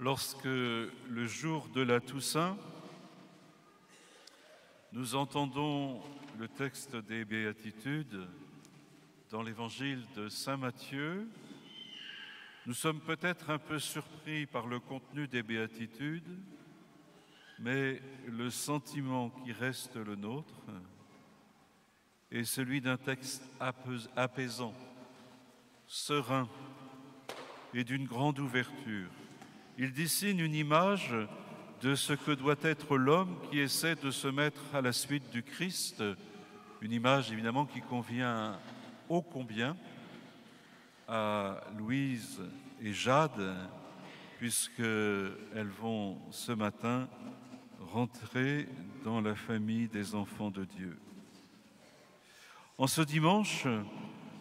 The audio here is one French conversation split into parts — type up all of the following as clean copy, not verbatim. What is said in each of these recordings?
Lorsque le jour de la Toussaint, nous entendons le texte des Béatitudes dans l'évangile de Saint Matthieu, nous sommes peut-être un peu surpris par le contenu des Béatitudes, mais le sentiment qui reste le nôtre est celui d'un texte apaisant, serein et d'une grande ouverture. Il dessine une image de ce que doit être l'homme qui essaie de se mettre à la suite du Christ, une image évidemment qui convient ô combien à Louise et Jade, puisqu'elles vont ce matin rentrer dans la famille des enfants de Dieu. En ce dimanche,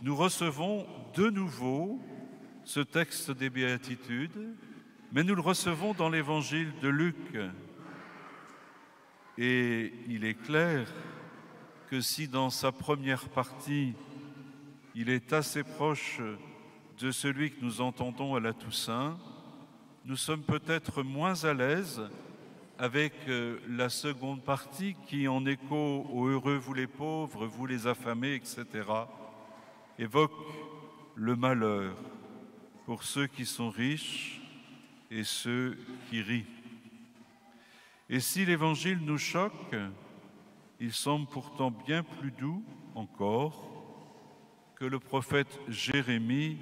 nous recevons de nouveau ce texte des Béatitudes, mais nous le recevons dans l'évangile de Luc. Et il est clair que si dans sa première partie, il est assez proche de celui que nous entendons à la Toussaint, nous sommes peut-être moins à l'aise avec la seconde partie qui, en écho au « Heureux vous les pauvres, vous les affamés », etc., évoque le malheur pour ceux qui sont riches et ceux qui rient. Et si l'Évangile nous choque, il semble pourtant bien plus doux encore que le prophète Jérémie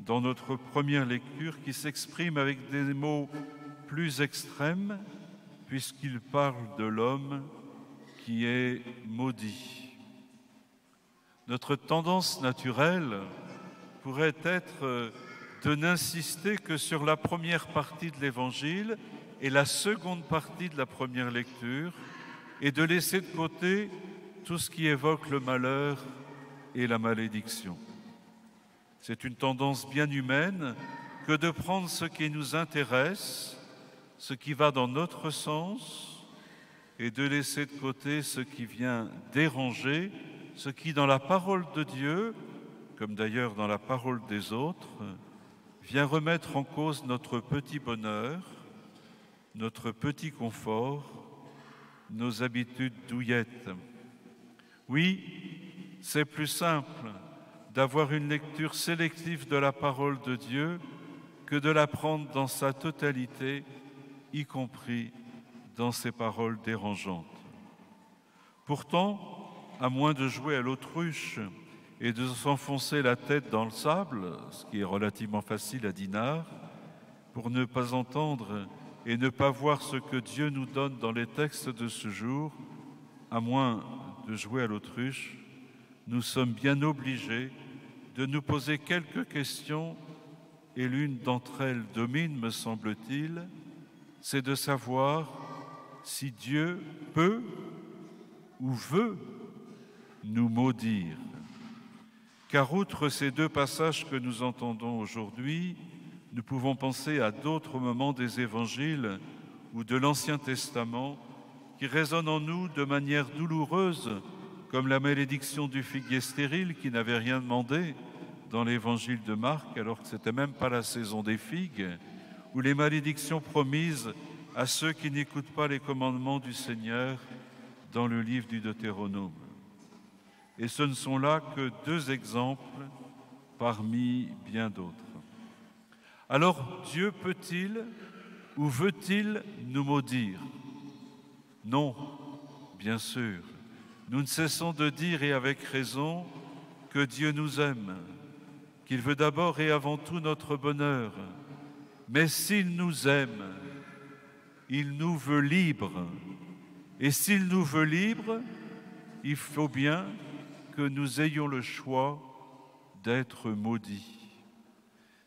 dans notre première lecture, qui s'exprime avec des mots plus extrêmes, puisqu'il parle de l'homme qui est maudit. Notre tendance naturelle pourrait être de n'insister que sur la première partie de l'Évangile et la seconde partie de la première lecture, et de laisser de côté tout ce qui évoque le malheur et la malédiction. C'est une tendance bien humaine que de prendre ce qui nous intéresse, ce qui va dans notre sens, et de laisser de côté ce qui vient déranger, ce qui, dans la parole de Dieu, comme d'ailleurs dans la parole des autres, vient remettre en cause notre petit bonheur, notre petit confort, nos habitudes douillettes. Oui, c'est plus simple d'avoir une lecture sélective de la parole de Dieu que de la prendre dans sa totalité, y compris dans ses paroles dérangeantes. Pourtant, à moins de jouer à l'autruche et de s'enfoncer la tête dans le sable, ce qui est relativement facile à Dinard, pour ne pas entendre et ne pas voir ce que Dieu nous donne dans les textes de ce jour, à moins de jouer à l'autruche, nous sommes bien obligés de nous poser quelques questions, et l'une d'entre elles domine, me semble-t-il, c'est de savoir si Dieu peut ou veut nous maudire. Car outre ces deux passages que nous entendons aujourd'hui, nous pouvons penser à d'autres moments des évangiles ou de l'Ancien Testament qui résonnent en nous de manière douloureuse, comme la malédiction du figuier stérile qui n'avait rien demandé dans l'évangile de Marc, alors que ce n'était même pas la saison des figues, ou les malédictions promises à ceux qui n'écoutent pas les commandements du Seigneur dans le livre du Deutéronome. Et ce ne sont là que deux exemples parmi bien d'autres. Alors Dieu peut-il ou veut-il nous maudire? Non, bien sûr. Nous ne cessons de dire, et avec raison, que Dieu nous aime, qu'il veut d'abord et avant tout notre bonheur. Mais s'il nous aime, il nous veut libres. Et s'il nous veut libres, il faut bien que nous ayons le choix d'être maudits.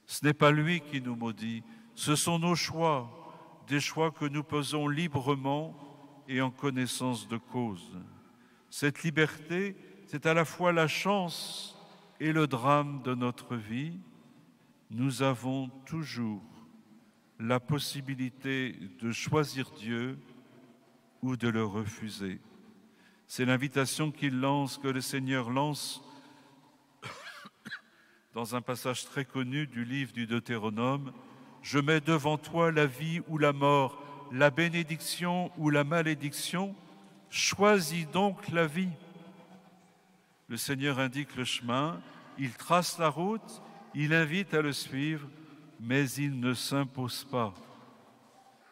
Ce n'est pas lui qui nous maudit, ce sont nos choix, des choix que nous posons librement et en connaissance de cause. Cette liberté, c'est à la fois la chance et le drame de notre vie. Nous avons toujours la possibilité de choisir Dieu ou de le refuser. C'est l'invitation que le Seigneur lance dans un passage très connu du livre du Deutéronome, je mets devant toi la vie ou la mort, la bénédiction ou la malédiction. Choisis donc la vie. » Le Seigneur indique le chemin, il trace la route, il invite à le suivre, mais il ne s'impose pas.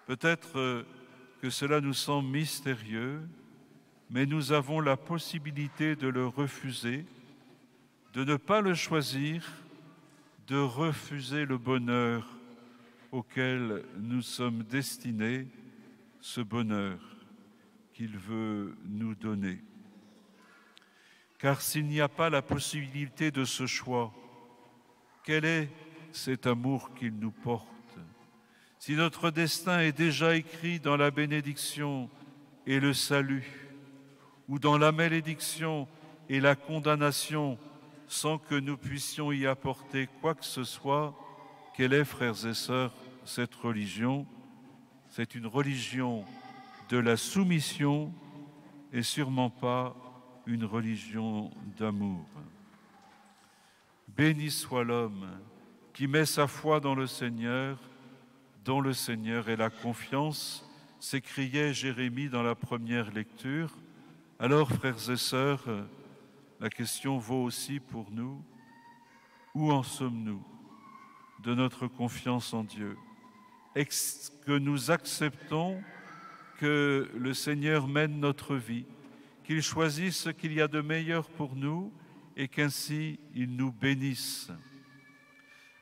Peut-être que cela nous semble mystérieux, mais nous avons la possibilité de le refuser, de ne pas le choisir, de refuser le bonheur auquel nous sommes destinés, ce bonheur qu'il veut nous donner. Car s'il n'y a pas la possibilité de ce choix, quel est cet amour qu'il nous porte? Si notre destin est déjà écrit dans la bénédiction et le salut, ou dans la malédiction et la condamnation, sans que nous puissions y apporter quoi que ce soit, quelle est, frères et sœurs, cette religion? C'est une religion de la soumission et sûrement pas une religion d'amour. Béni soit l'homme qui met sa foi dans le Seigneur, dont le Seigneur est la confiance, s'écriait Jérémie dans la première lecture. Alors, frères et sœurs, la question vaut aussi pour nous. Où en sommes-nous de notre confiance en Dieu? Est-ce que nous acceptons que le Seigneur mène notre vie, qu'il choisisse ce qu'il y a de meilleur pour nous et qu'ainsi il nous bénisse?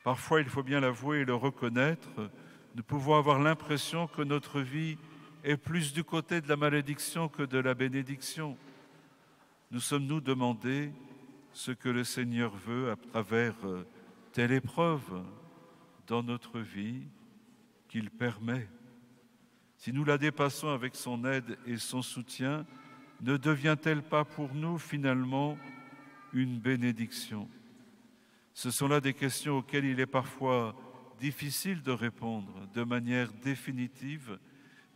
Parfois, il faut bien l'avouer et le reconnaître, nous pouvons avoir l'impression que notre vie est plus du côté de la malédiction que de la bénédiction. Nous sommes-nous demandé ce que le Seigneur veut à travers telle épreuve dans notre vie qu'il permet? Si nous la dépassons avec son aide et son soutien, ne devient-elle pas pour nous finalement une bénédiction? Ce sont là des questions auxquelles il est parfois difficile de répondre de manière définitive,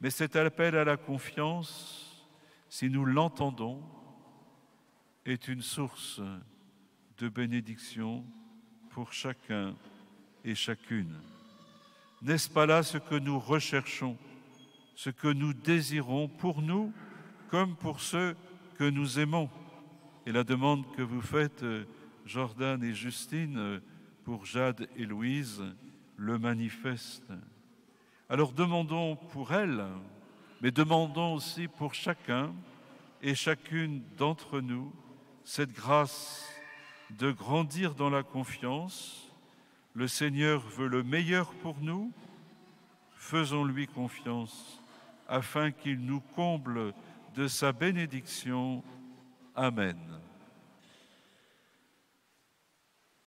mais cet appel à la confiance, si nous l'entendons, est une source de bénédiction pour chacun et chacune. N'est-ce pas là ce que nous recherchons, ce que nous désirons pour nous comme pour ceux que nous aimons? Et la demande que vous faites, Jordan et Justine, pour Jade et Louise, le manifeste. Alors demandons pour elles, mais demandons aussi pour chacun et chacune d'entre nous cette grâce de grandir dans la confiance. Le Seigneur veut le meilleur pour nous. Faisons-lui confiance afin qu'il nous comble de sa bénédiction. Amen.